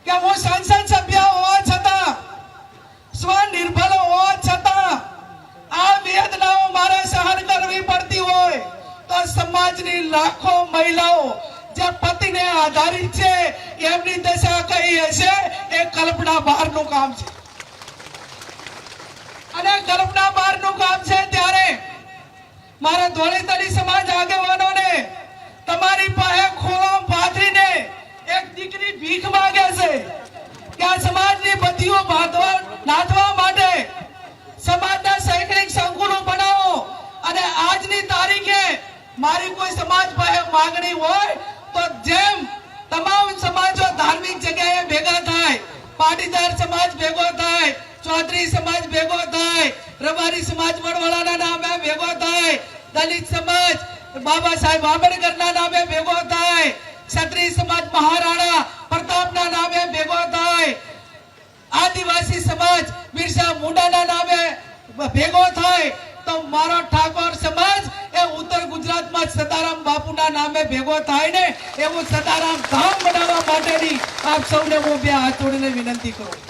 કે હું સંસદ સભ્ય હોવા છતાં, સ્વનિર્ભર હોવા છતાં આ વેદનાઓ મારે સહન કરવી પડતી હોય તો સમાજની લાખો મહિલાઓ જે પતિને આધારિત છે એમની દશા કઈ હશે એ કલ્પના બહારનું કામ છે. અને કલ્પના બહારનું કામ છે ત્યારે મારા ધોળીતરી સમાજ આગેવાનોને તમારી પાસે ખોળો પાથરીને એક દીકરી ભીખ માંગે છે કે આ સમાજની બત્તીઓ નાથવા માટે સમાજના શૈક્ષણિક સંકુલો બનાવો. અને આજની તારીખે મારી કોઈ સમાજ પાસે માંગણી હોય તો જેમ તમામ સમાજો ધાર્મિક જગ્યાએ ભેગા થાય, પાટીદાર સમાજ ભેગો થાય, ચૌધરી સમાજ ભેગો થાય, રબારી સમાજ વડવાળાના નામે ભેગો થાય, દલિત સમાજ બાબા સાહેબ આંબેડકરના નામે ભેગો થાય, ક્ષત્રિય સમાજ મહારાણા પ્રતાપના નામે ભેગો થાય, આદિવાસી સમાજ બિરસા મુંડાના નામે ભેગો થાય તો મારો ઠાકોર સમાજ એ ઉત્તર ગુજરાતમાં સદારામ બાપુના નામે ભેગો થાય ને એવું સદારામ ધામ બનાવવા માટેની આપ સૌને હું બે હાથ જોડીને વિનંતી કરું.